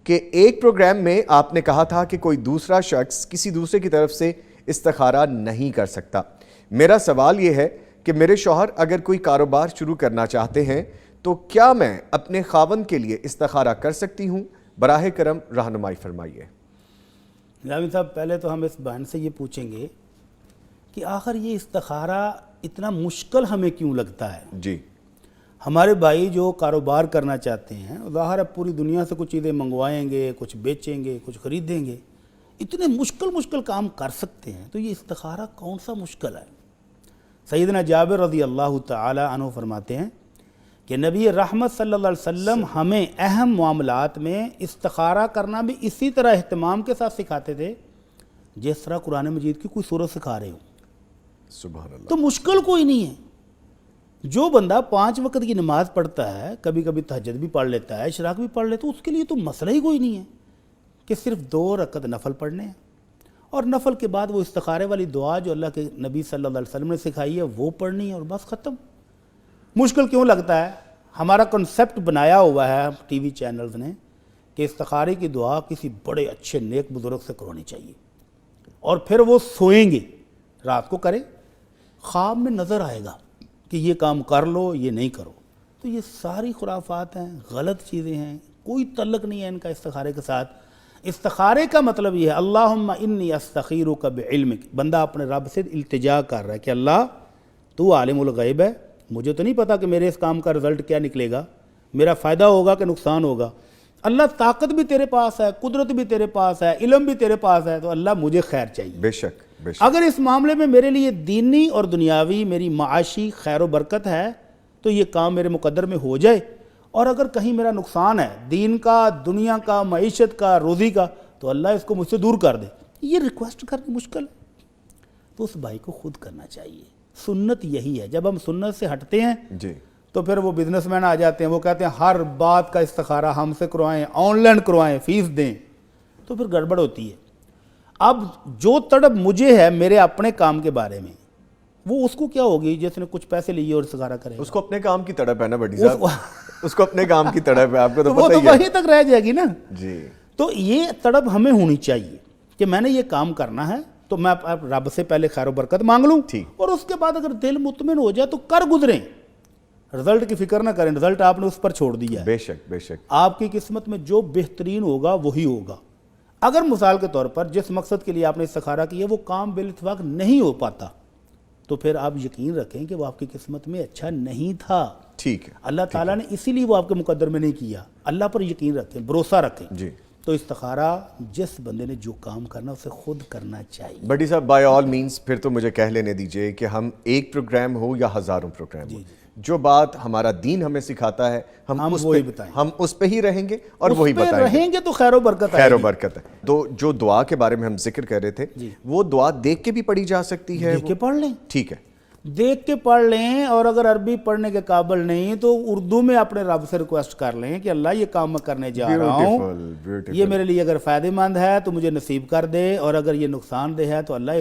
کہ ایک پروگرام میں آپ نے کہا تھا کہ کوئی دوسرا شخص کسی دوسرے کی طرف سے استخارہ نہیں کر سکتا۔ میرا سوال یہ ہے کہ میرے شوہر اگر کوئی کاروبار شروع کرنا چاہتے ہیں تو کیا میں اپنے خاوند کے لیے استخارہ کر سکتی ہوں؟ براہ کرم رہنمائی فرمائیے۔ نظامی صاحب، پہلے تو ہم اس بہن سے یہ پوچھیں گے کہ آخر یہ استخارہ اتنا مشکل ہمیں کیوں لگتا ہے؟ جی، ہمارے بھائی جو کاروبار کرنا چاہتے ہیں ظاہر ہے پوری دنیا سے کچھ چیزیں منگوائیں گے، کچھ بیچیں گے، کچھ خریدیں گے، اتنے مشکل کام کر سکتے ہیں، تو یہ استخارہ کون سا مشکل ہے؟ سیدنا جابر رضی اللہ تعالی عنہ فرماتے ہیں کہ نبی رحمت صلی اللہ علیہ وسلم ہمیں اہم معاملات میں استخارہ کرنا بھی اسی طرح اہتمام کے ساتھ سکھاتے تھے جس طرح قرآن مجید کی کوئی سورت سکھا رہے ہوں۔ سبحان اللہ۔ تو مشکل کوئی نہیں ہے۔ جو بندہ 5 وقت کی نماز پڑھتا ہے، کبھی کبھی تہجد بھی پڑھ لیتا ہے، اشراق بھی پڑھ لیتا ہے، اس کے لیے تو مسئلہ ہی کوئی نہیں ہے کہ صرف 2 رکعت نفل پڑھنے ہیں، اور نفل کے بعد وہ استخارے والی دعا جو اللہ کے نبی صلی اللہ علیہ وسلم نے سکھائی ہے وہ پڑھنی ہے، اور بس ختم۔ مشکل کیوں لگتا ہے؟ ہمارا کنسیپٹ بنایا ہوا ہے ٹی وی چینلز نے کہ استخارے کی دعا کسی بڑے اچھے نیک بزرگ سے کرانی چاہیے، اور پھر وہ سوئیں گے، رات کو کریں، خواب میں نظر آئے گا کہ یہ کام کر لو، یہ نہیں کرو۔ تو یہ ساری خرافات ہیں، غلط چیزیں ہیں، کوئی تعلق نہیں ہے ان کا استخارے کے ساتھ۔ استخارے کا مطلب یہ ہے اللہم انی استخیرک بعلمک، بندہ اپنے رب سے التجا کر رہا ہے کہ اللہ تو عالم الغیب ہے، مجھے تو نہیں پتا کہ میرے اس کام کا رزلٹ کیا نکلے گا، میرا فائدہ ہوگا کہ نقصان ہوگا۔ اللہ طاقت بھی تیرے پاس ہے، قدرت بھی تیرے پاس ہے، علم بھی تیرے پاس ہے، تو اللہ مجھے خیر چاہیے۔ بے شک بے شک۔ اگر اس معاملے میں میرے لیے دینی اور دنیاوی میری معاشی خیر و برکت ہے تو یہ کام میرے مقدر میں ہو جائے، اور اگر کہیں میرا نقصان ہے دین کا، دنیا کا، معیشت کا، روزی کا، تو اللہ اس کو مجھ سے دور کر دے۔ یہ ریکویسٹ کرنی مشکل ہے، تو اس بھائی کو خود کرنا چاہیے۔ سنت یہی ہے، جب ہم سنت سے ہٹتے ہیں جی، تو پھر وہ بزنس مین آ جاتے ہیں، وہ کہتے ہیں ہر بات کا استخارہ ہم سے کروائیں، آن لائن کروائیں، فیس دیں، تو پھر گڑبڑ ہوتی ہے۔ اب جو تڑپ مجھے ہے میرے اپنے کام کے بارے میں، وہ اس کو کیا ہوگی جس نے کچھ پیسے لیے اور استخارہ کرے؟ اس کو اپنے کام کی تڑپ ہے نا بڑی صاحب، اس کو اپنے کام کی تڑپ ہے، آپ کو تو وہ پتہ تو ہی ہے۔ وہیں تک رہ جائے گی نا۔ جی، تو یہ تڑپ ہمیں ہونی چاہیے کہ میں نے یہ کام کرنا ہے، تو میں رب سے پہلے خیر و برکت مانگ لوں، اور اس کے بعد اگر دل مطمئن ہو جائے تو کر گزریں، رزلٹ کی فکر نہ کریں، رزلٹ آپ نے اس پر چھوڑ دیا ہے۔ بے شک بے شک۔ آپ کی قسمت میں جو بہترین ہوگا وہی ہوگا۔ اگر مثال کے طور پر جس مقصد کے لیے آپ نے استخارہ کیا وہ کام بالاتفاق نہیں ہو پاتا، تو پھر آپ یقین رکھیں کہ وہ آپ کی قسمت میں اچھا نہیں تھا۔ ٹھیک ہے، اللہ تعالیٰ نے اسی لیے وہ آپ کے مقدر میں نہیں کیا۔ اللہ پر یقین رکھیں، بھروسہ رکھیں۔ جی، تو استخارہ جس بندے نے جو کام کرنا اسے خود کرنا چاہیے۔ بڑی صاحب بائی آل مینس پھر تو مجھے کہہ لینے دیجئے کہ ہم ایک پروگرام ہو یا ہزاروں پروگرام ہو، جو بات ہمارا دین ہمیں سکھاتا ہے ہم اس پہ ہی رہیں گے اور وہی بتائیں گے، رہیں گے تو خیر و برکت خیر و برکت ہے۔ تو جو دعا کے بارے میں ہم ذکر کر رہے تھے وہ دعا دیکھ کے بھی پڑھی جا سکتی ہے؟ دیکھ کے پڑھ لیں، ٹھیک ہے، دیکھ کے پڑھ لیں، اور اگر عربی پڑھنے کے قابل نہیں تو اردو میں اپنے رب سے ریکویسٹ کر لیں کہ اللہ یہ کام میں کرنے جا رہا ہوں، یہ میرے لیے اگر فائدہ مند ہے تو مجھے نصیب کر دے، اور اگر یہ نقصان دہ ہے تو اللہ